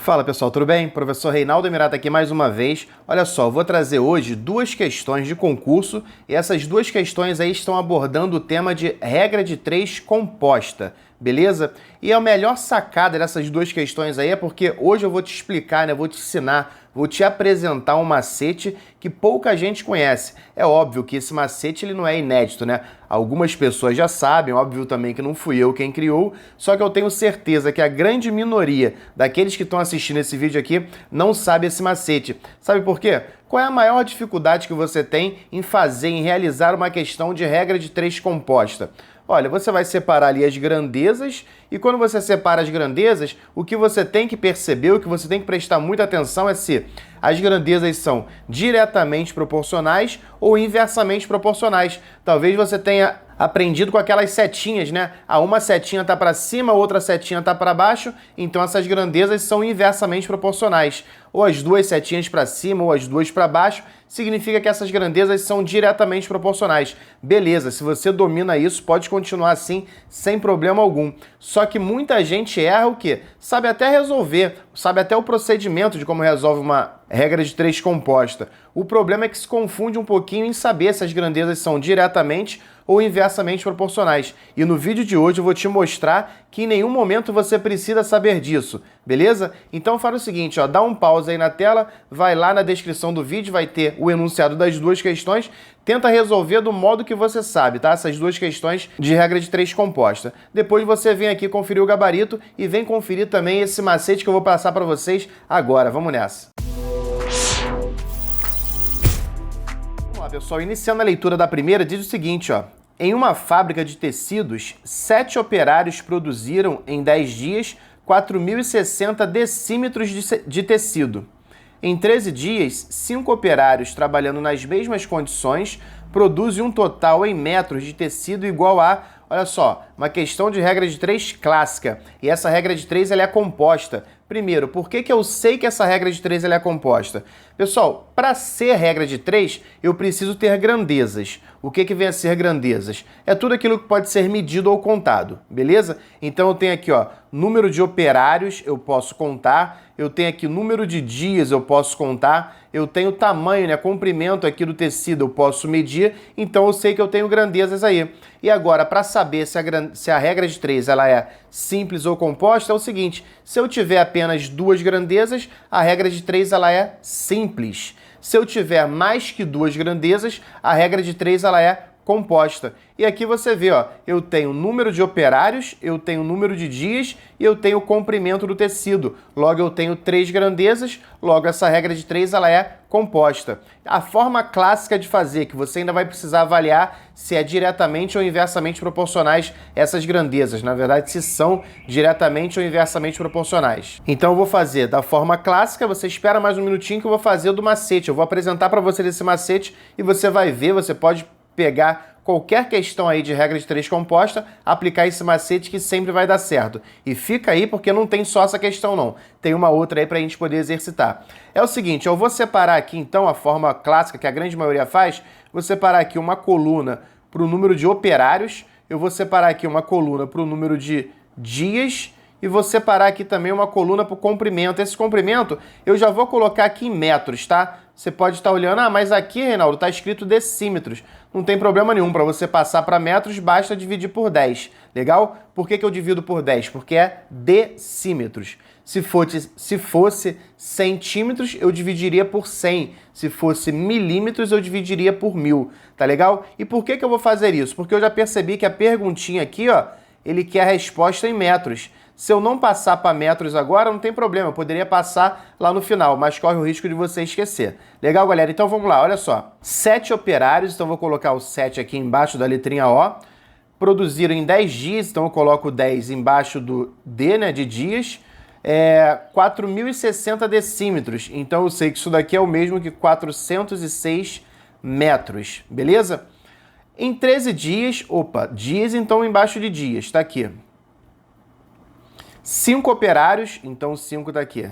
Fala pessoal, tudo bem? Professor Reinaldo Emirata aqui mais uma vez. Olha só, eu vou trazer hoje duas questões de concurso e essas duas questões aí estão abordando o tema de regra de 3 composta, beleza? E a melhor sacada dessas duas questões aí é porque hoje eu vou te explicar, né? Vou te ensinar, vou te apresentar um macete que pouca gente conhece. É óbvio que esse macete ele não é inédito, né? Algumas pessoas já sabem, óbvio também que não fui eu quem criou, só que eu tenho certeza que a grande minoria daqueles que estão assistindo esse vídeo aqui não sabe esse macete. Sabe por quê? Qual é a maior dificuldade que você tem em fazer, em realizar uma questão de regra de 3 composta? Olha, você vai separar ali as grandezas e quando você separa as grandezas, o que você tem que perceber, o que você tem que prestar muita atenção é se as grandezas são diretamente proporcionais ou inversamente proporcionais. Talvez você tenha aprendido com aquelas setinhas, né? Uma setinha tá para cima, outra setinha tá para baixo, então essas grandezas são inversamente proporcionais. Ou as duas setinhas para cima ou as duas para baixo, significa que essas grandezas são diretamente proporcionais. Beleza, se você domina isso, pode continuar assim, sem problema algum. Só que muita gente erra o quê? Sabe até resolver, sabe até o procedimento de como resolve uma regra de 3 composta. O problema é que se confunde um pouquinho em saber se as grandezas são diretamente ou inversamente proporcionais. E no vídeo de hoje eu vou te mostrar que em nenhum momento você precisa saber disso, beleza? Então faz o seguinte, ó, dá um pause aí na tela, vai lá na descrição do vídeo, vai ter o enunciado das duas questões, tenta resolver do modo que você sabe, tá? Essas duas questões de regra de 3 composta. Depois você vem aqui conferir o gabarito e vem conferir também esse macete que eu vou passar para vocês agora. Vamos nessa! Pessoal, iniciando a leitura da primeira, diz o seguinte, ó. Em uma fábrica de tecidos, 7 operários produziram em 10 dias 4.060 decímetros de tecido. Em 13 dias, 5 operários trabalhando nas mesmas condições produzem um total em metros de tecido igual a, olha só, uma questão de regra de 3 clássica. E essa regra de 3 ela é composta. Primeiro, por que eu sei que essa regra de 3 ela é composta? Pessoal, para ser regra de 3, eu preciso ter grandezas. O que vem a ser grandezas? É tudo aquilo que pode ser medido ou contado, beleza? Então eu tenho aqui, ó, número de operários, eu posso contar. Eu tenho aqui número de dias, eu posso contar. Eu tenho tamanho, né, comprimento aqui do tecido, eu posso medir. Então eu sei que eu tenho grandezas aí. E agora, para saber se a regra de 3 ela é simples ou composta, é o seguinte. Se eu tiver apenas 2 grandezas, a regra de 3 ela é simples. Se eu tiver mais que 2 grandezas, a regra de 3 ela é composta. E aqui você vê, ó, eu tenho número de operários, eu tenho número de dias e eu tenho comprimento do tecido. Logo eu tenho 3 grandezas, logo essa regra de 3 ela é composta. A forma clássica de fazer, que você ainda vai precisar avaliar se é diretamente ou inversamente proporcionais essas grandezas. Na verdade, se são diretamente ou inversamente proporcionais. Então eu vou fazer da forma clássica, você espera mais um minutinho que eu vou fazer do macete. Eu vou apresentar para você esse macete e você vai ver, você pode pegar qualquer questão aí de regra de 3 composta, aplicar esse macete que sempre vai dar certo. E fica aí porque não tem só essa questão não, tem uma outra aí para a gente poder exercitar. É o seguinte, eu vou separar aqui então a forma clássica que a grande maioria faz, vou separar aqui uma coluna para o número de operários, eu vou separar aqui uma coluna para o número de dias e vou separar aqui também uma coluna para o comprimento. Esse comprimento eu já vou colocar aqui em metros, tá? Você pode estar olhando, mas aqui, Reinaldo, está escrito decímetros. Não tem problema nenhum, para você passar para metros, basta dividir por 10, legal? Por que eu divido por 10? Porque é decímetros. Se fosse centímetros, eu dividiria por 100. Se fosse milímetros, eu dividiria por 1000, tá legal? E por que eu vou fazer isso? Porque eu já percebi que a perguntinha aqui, ó, ele quer a resposta em metros. Se eu não passar para metros agora, não tem problema, eu poderia passar lá no final, mas corre o risco de você esquecer. Legal, galera? Então vamos lá, olha só. 7 operários, então vou colocar o 7 aqui embaixo da letrinha O, produziram em 10 dias, então eu coloco 10 embaixo do D, né, de dias, 4.060 decímetros, então eu sei que isso daqui é o mesmo que 406 metros, beleza? Em 13 dias, dias então embaixo de dias, tá aqui. 5 operários, então 5 está aqui.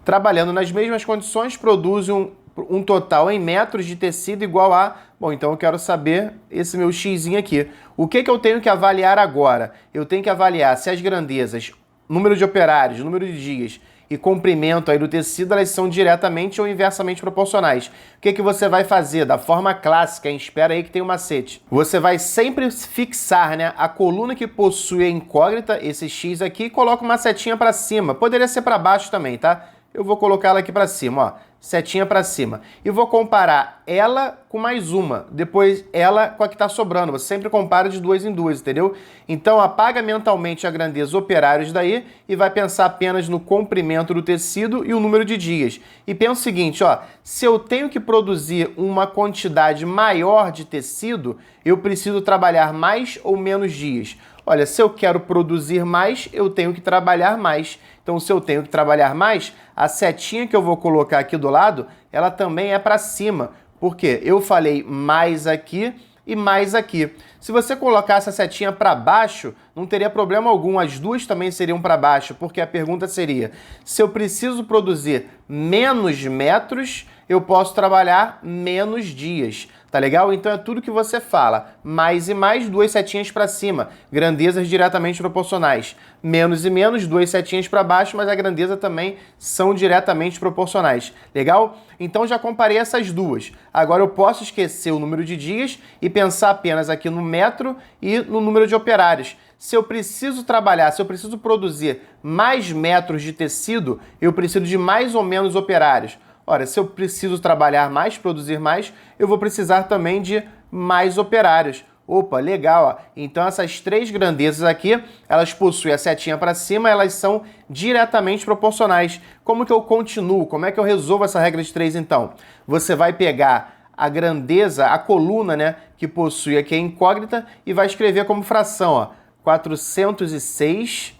Trabalhando nas mesmas condições, produzem um total em metros de tecido igual a... Bom, então eu quero saber esse meu xzinho aqui. O que eu tenho que avaliar agora? Eu tenho que avaliar se as grandezas número de operários, número de dias e comprimento aí do tecido, elas são diretamente ou inversamente proporcionais. O que você vai fazer? Da forma clássica, hein? Espera aí que tem um macete. Você vai sempre fixar, né, a coluna que possui a incógnita, esse X aqui, e coloca uma setinha para cima. Poderia ser para baixo também, tá? Eu vou colocar ela aqui para cima, ó, setinha para cima. E vou comparar ela com mais uma, depois ela com a que está sobrando. Você sempre compara de duas em duas, entendeu? Então apaga mentalmente a grandeza operários daí e vai pensar apenas no comprimento do tecido e o número de dias. E pensa o seguinte, ó, se eu tenho que produzir uma quantidade maior de tecido, eu preciso trabalhar mais ou menos dias. Olha, se eu quero produzir mais, eu tenho que trabalhar mais. Então, se eu tenho que trabalhar mais, a setinha que eu vou colocar aqui do lado, ela também é para cima. Por quê? Eu falei mais aqui e mais aqui. Se você colocasse a setinha para baixo, não teria problema algum. As duas também seriam para baixo, porque a pergunta seria, se eu preciso produzir menos metros, eu posso trabalhar menos dias. Tá legal? Então é tudo que você fala. Mais e mais, duas setinhas para cima. Grandezas diretamente proporcionais. Menos e menos, duas setinhas para baixo, mas a grandeza também são diretamente proporcionais. Legal? Então já comparei essas duas. Agora eu posso esquecer o número de dias e pensar apenas aqui no metro e no número de operários. Se eu preciso trabalhar, se eu preciso produzir mais metros de tecido, eu preciso de mais ou menos operários. Ora, se eu preciso trabalhar mais, produzir mais, eu vou precisar também de mais operários. Opa, legal, ó. Então essas três grandezas aqui, elas possuem a setinha para cima, elas são diretamente proporcionais. Como que eu continuo? Como é que eu resolvo essa regra de 3 então? Você vai pegar a grandeza, a coluna, né, que possui aqui a incógnita e vai escrever como fração, ó, 406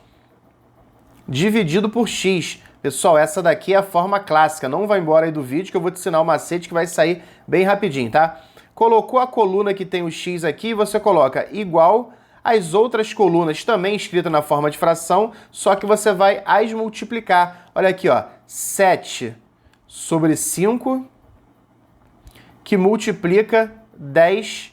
dividido por x. Pessoal, essa daqui é a forma clássica. Não vai embora aí do vídeo que eu vou te ensinar o macete que vai sair bem rapidinho, tá? Colocou a coluna que tem o x aqui, você coloca igual às outras colunas também escritas na forma de fração, só que você vai as multiplicar. Olha aqui, ó, 7 sobre 5, que multiplica 10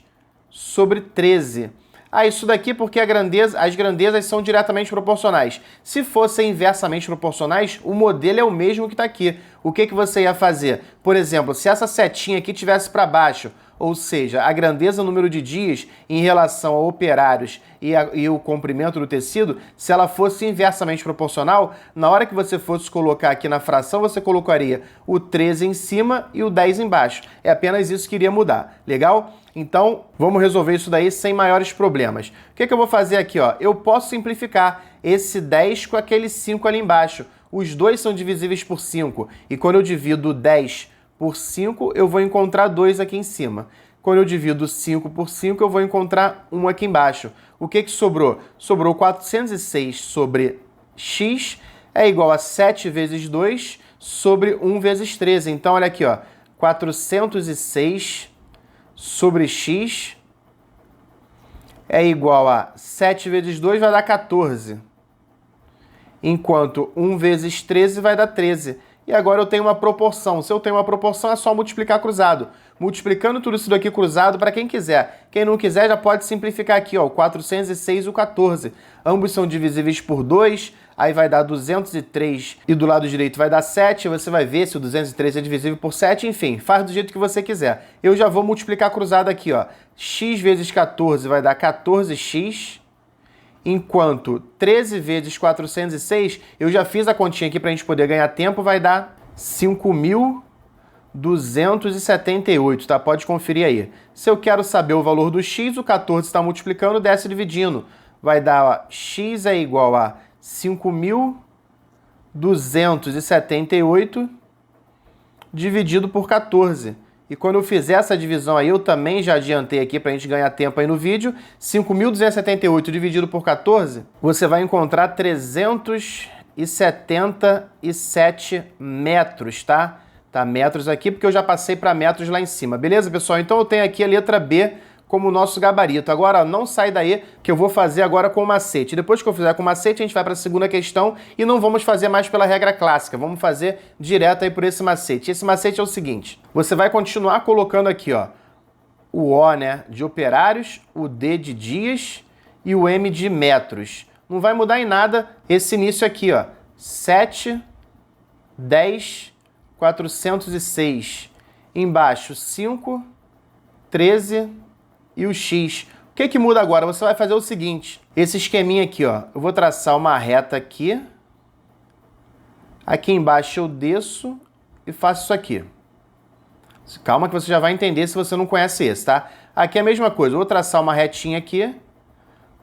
sobre 13. Ah, isso daqui porque as grandezas são diretamente proporcionais. Se fossem inversamente proporcionais, o modelo é o mesmo que está aqui. O que você ia fazer? Por exemplo, se essa setinha aqui tivesse para baixo, ou seja, a grandeza, o número de dias em relação a operários e o comprimento do tecido, se ela fosse inversamente proporcional, na hora que você fosse colocar aqui na fração, você colocaria o 13 em cima e o 10 embaixo. É apenas isso que iria mudar. Legal? Então, vamos resolver isso daí sem maiores problemas. O que eu vou fazer aqui? Ó? Eu posso simplificar esse 10 com aquele 5 ali embaixo. Os dois são divisíveis por 5. E quando eu divido 10 por 5, eu vou encontrar 2 aqui em cima. Quando eu divido 5 por 5, eu vou encontrar 1 aqui embaixo. O que sobrou? Sobrou 406 sobre x é igual a 7 vezes 2 sobre 1 vezes 13. Então, olha aqui, ó, 406 sobre x é igual a 7 vezes 2 vai dar 14. Enquanto 1 vezes 13 vai dar 13. E agora eu tenho uma proporção. Se eu tenho uma proporção, é só multiplicar cruzado. Multiplicando tudo isso daqui cruzado para quem quiser. Quem não quiser já pode simplificar aqui, ó, o 406 e o 14. Ambos são divisíveis por 2, aí vai dar 203 e do lado direito vai dar 7. Você vai ver se o 203 é divisível por 7, enfim, faz do jeito que você quiser. Eu já vou multiplicar cruzado aqui, ó. X vezes 14 vai dar 14x. Enquanto 13 vezes 406, eu já fiz a continha aqui para a gente poder ganhar tempo, vai dar 5.278, tá? Pode conferir aí. Se eu quero saber o valor do x, o 14 está multiplicando, desce dividindo. Vai dar, ó, x é igual a 5.278 dividido por 14. E quando eu fizer essa divisão aí, eu também já adiantei aqui para a gente ganhar tempo aí no vídeo, 5.278 dividido por 14, você vai encontrar 377 metros, tá? Tá, metros aqui, porque eu já passei para metros lá em cima. Beleza, pessoal? Então eu tenho aqui a letra B como nosso gabarito. Agora, não sai daí, que eu vou fazer agora com o macete. Depois que eu fizer com o macete, a gente vai para a segunda questão e não vamos fazer mais pela regra clássica. Vamos fazer direto aí por esse macete. Esse macete é o seguinte. Você vai continuar colocando aqui, ó, o O, né, de operários, o D de dias e o M de metros. Não vai mudar em nada esse início aqui, ó. 7, 10, 406. Embaixo, 5, 13 e o X. O que muda agora? Você vai fazer o seguinte. Esse esqueminha aqui, ó. Eu vou traçar uma reta aqui. Aqui embaixo eu desço e faço isso aqui. Calma que você já vai entender se você não conhece esse, tá? Aqui é a mesma coisa. Eu vou traçar uma retinha aqui.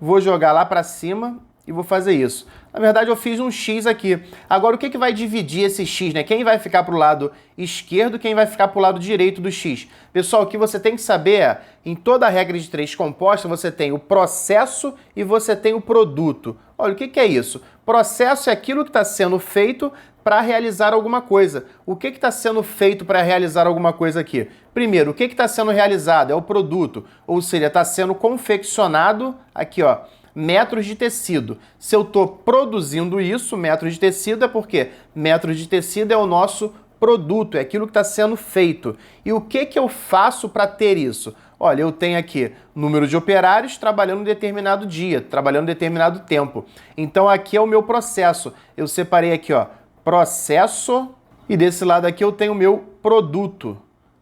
Vou jogar lá para cima e vou fazer isso. Na verdade, eu fiz um X aqui. Agora, o que vai dividir esse X, né? Quem vai ficar para o lado esquerdo, quem vai ficar para o lado direito do X? Pessoal, o que você tem que saber é, em toda a regra de 3 composta, você tem o processo e você tem o produto. Olha, o que é isso? Processo é aquilo que está sendo feito para realizar alguma coisa. O que está sendo feito para realizar alguma coisa aqui? Primeiro, o que está sendo realizado? É o produto, ou seja, está sendo confeccionado, aqui ó, metros de tecido. Se eu estou produzindo isso, metros de tecido, é porque metros de tecido é o nosso produto, é aquilo que está sendo feito. E o que eu faço para ter isso? Olha, eu tenho aqui número de operários trabalhando em determinado dia, trabalhando em determinado tempo. Então aqui é o meu processo. Eu separei aqui, ó, processo, e desse lado aqui eu tenho o meu produto.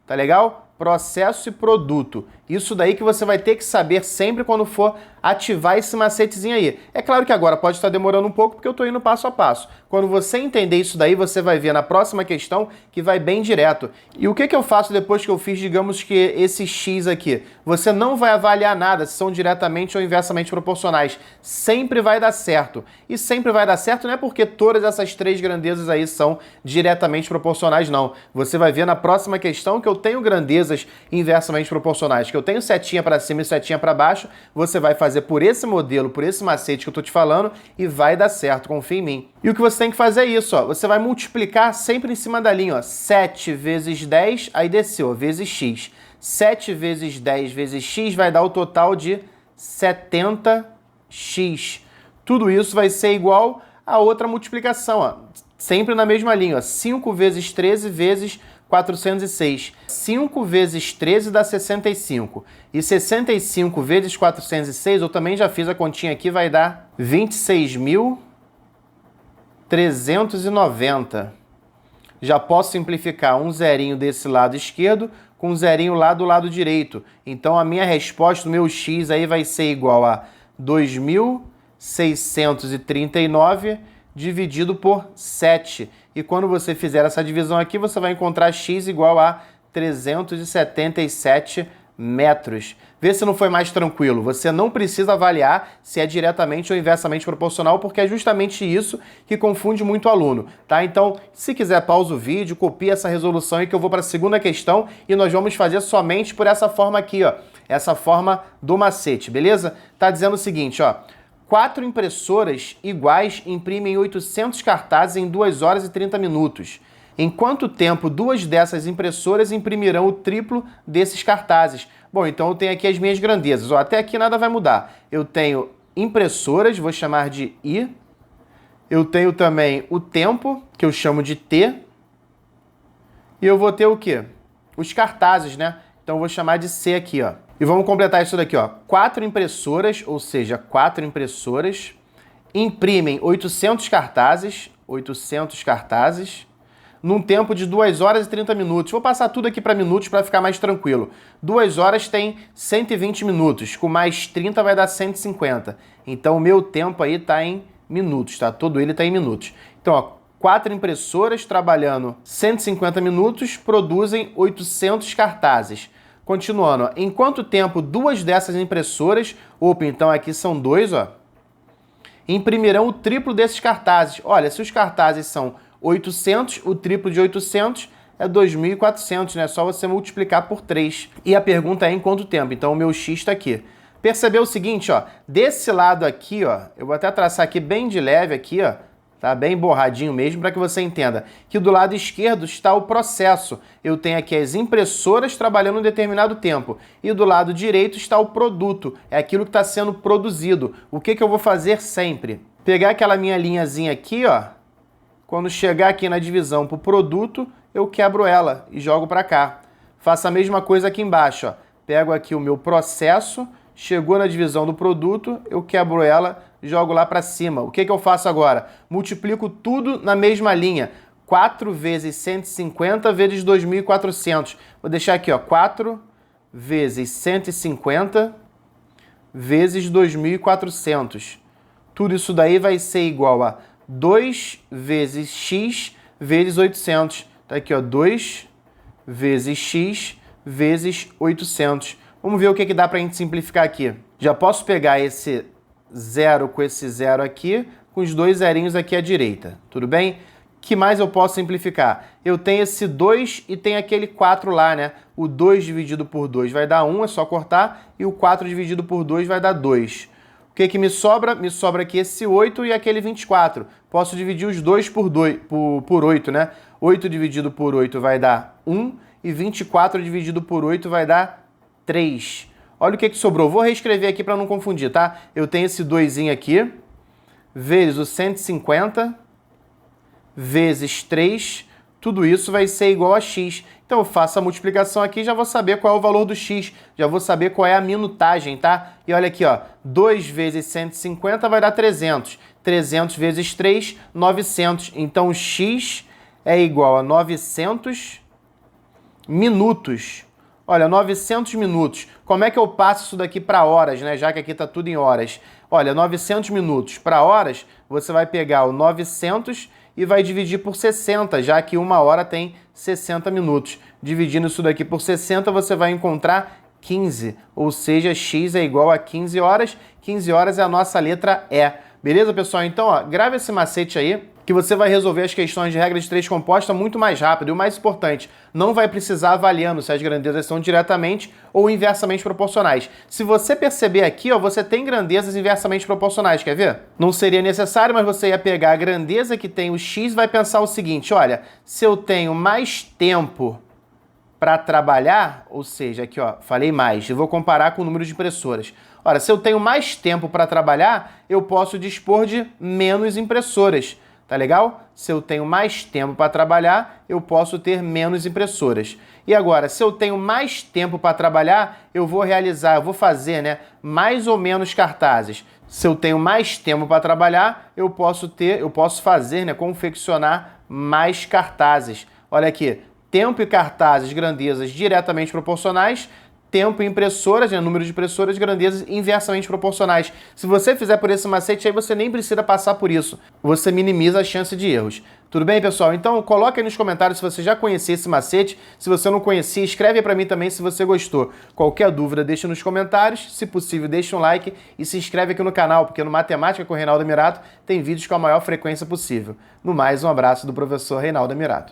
Tá legal? Processo e produto. Isso daí que você vai ter que saber sempre quando for ativar esse macetezinho aí. É claro que agora pode estar demorando um pouco porque eu estou indo passo a passo. Quando você entender isso daí, você vai ver na próxima questão que vai bem direto. E o que eu faço depois que eu fiz, digamos que esse X aqui? Você não vai avaliar nada se são diretamente ou inversamente proporcionais. Sempre vai dar certo. E sempre vai dar certo não é porque todas essas 3 grandezas aí são diretamente proporcionais, não. Você vai ver na próxima questão que eu tenho grandezas inversamente proporcionais, que eu tenho setinha para cima e setinha para baixo. Você vai fazer por esse modelo, por esse macete que eu tô te falando e vai dar certo, confia em mim. E o que você tem que fazer é isso, ó. Você vai multiplicar sempre em cima da linha, ó. 7 vezes 10, aí desceu, ó, vezes x. 7 vezes 10 vezes x vai dar o total de 70x. Tudo isso vai ser igual a outra multiplicação, ó. Sempre na mesma linha, ó. 5 vezes 13 vezes 406. 5 vezes 13 dá 65. E 65 vezes 406, eu também já fiz a continha aqui, vai dar 26.390. Já posso simplificar um zerinho desse lado esquerdo com um zerinho lá do lado direito. Então a minha resposta, o meu x aí vai ser igual a 2.639 dividido por 7. E quando você fizer essa divisão aqui, você vai encontrar x igual a 377 metros. Vê se não foi mais tranquilo. Você não precisa avaliar se é diretamente ou inversamente proporcional, porque é justamente isso que confunde muito o aluno, tá? Então, se quiser, pausa o vídeo, copia essa resolução aí que eu vou para a segunda questão e nós vamos fazer somente por essa forma aqui, ó. Essa forma do macete, beleza? Tá dizendo o seguinte, ó. 4 impressoras iguais imprimem 800 cartazes em 2 horas e 30 minutos. Em quanto tempo 2 dessas impressoras imprimirão o triplo desses cartazes? Bom, então eu tenho aqui as minhas grandezas. Ó, até aqui nada vai mudar. Eu tenho impressoras, vou chamar de I. Eu tenho também o tempo, que eu chamo de T. E eu vou ter o quê? Os cartazes, né? Então eu vou chamar de C aqui, ó. E vamos completar isso daqui, ó. 4 impressoras, ou seja, 4 impressoras, imprimem 800 cartazes, num tempo de 2 horas e 30 minutos. Vou passar tudo aqui para minutos para ficar mais tranquilo. 2 horas tem 120 minutos, com mais 30 vai dar 150. Então o meu tempo aí está em minutos, tá? Todo ele está em minutos. Então, ó, 4 impressoras trabalhando 150 minutos produzem 800 cartazes. Continuando, ó, em quanto tempo 2 dessas impressoras, opa, então aqui são 2, ó, imprimirão o triplo desses cartazes. Olha, se os cartazes são 800, o triplo de 800 é 2.400, né? É só você multiplicar por 3. E a pergunta é em quanto tempo? Então o meu x está aqui. Percebeu o seguinte, ó, desse lado aqui, ó, eu vou até traçar aqui bem de leve aqui, ó, tá bem borradinho mesmo, para que você entenda que do lado esquerdo está o processo. Eu tenho aqui as impressoras trabalhando em determinado tempo. E do lado direito está o produto, é aquilo que está sendo produzido. O que eu vou fazer sempre? Pegar aquela minha linhazinha aqui, ó, quando chegar aqui na divisão para o produto, eu quebro ela e jogo para cá. Faço a mesma coisa aqui embaixo, ó. Pego aqui o meu processo, chegou na divisão do produto, eu quebro ela, jogo lá para cima. O que eu faço agora? Multiplico tudo na mesma linha. 4 vezes 150 vezes 2.400. Vou deixar aqui, ó, 4 vezes 150 vezes 2.400. Tudo isso daí vai ser igual a 2 vezes x vezes 800. Tá aqui, ó, 2 vezes x vezes 800. Vamos ver o que dá para a gente simplificar aqui. Já posso pegar esse zero com esse zero aqui, com os dois zerinhos aqui à direita. Tudo bem? O que mais eu posso simplificar? Eu tenho esse 2 e tem aquele 4 lá, né? O 2 dividido por 2 vai dar 1, é só cortar, e o 4 dividido por 2 vai dar 2. O que me sobra? Me sobra aqui esse 8 e aquele 24. Posso dividir os dois por 8, né? 8 dividido por 8 vai dar 1 e 24 dividido por 8 vai dar 3. Olha o que sobrou. Vou reescrever aqui para não confundir, tá? Eu tenho esse 2 aqui, vezes o 150, vezes 3, tudo isso vai ser igual a x. Então eu faço a multiplicação aqui e já vou saber qual é o valor do x, já vou saber qual é a minutagem, tá? E olha aqui, ó, 2 vezes 150 vai dar 300. 300 vezes 3, 900. Então o x é igual a 900 minutos. Olha, 900 minutos. Como é que eu passo isso daqui para horas, né? Já que aqui está tudo em horas. Olha, 900 minutos para horas, você vai pegar o 900 e vai dividir por 60, já que uma hora tem 60 minutos. Dividindo isso daqui por 60, você vai encontrar 15, ou seja, x é igual a 15 horas. 15 horas é a nossa letra E. Beleza, pessoal? Então, ó, grave esse macete aí, que você vai resolver as questões de regra de 3 composta muito mais rápido. E o mais importante, não vai precisar avaliando se as grandezas são diretamente ou inversamente proporcionais. Se você perceber aqui, ó, você tem grandezas inversamente proporcionais, quer ver? Não seria necessário, mas você ia pegar a grandeza que tem o x e vai pensar o seguinte, olha, se eu tenho mais tempo para trabalhar, ou seja, aqui, ó, falei mais, eu vou comparar com o número de impressoras. Ora, se eu tenho mais tempo para trabalhar, eu posso dispor de menos impressoras. Tá legal? Se eu tenho mais tempo para trabalhar, eu posso ter menos impressoras. E agora, se eu tenho mais tempo para trabalhar, eu vou fazer, né, mais ou menos cartazes. Se eu tenho mais tempo para trabalhar, eu posso fazer, né, confeccionar mais cartazes. Olha aqui, tempo e cartazes, grandezas diretamente proporcionais. Tempo e impressoras, né, número de impressoras, grandezas inversamente proporcionais. Se você fizer por esse macete, aí você nem precisa passar por isso. Você minimiza a chance de erros. Tudo bem, pessoal? Então, coloque aí nos comentários se você já conhecia esse macete. Se você não conhecia, escreve para mim também se você gostou. Qualquer dúvida, deixa nos comentários. Se possível, deixa um like e se inscreve aqui no canal, porque no Matemática com o Reinaldo Amirato tem vídeos com a maior frequência possível. No mais, um abraço do professor Reinaldo Amirato.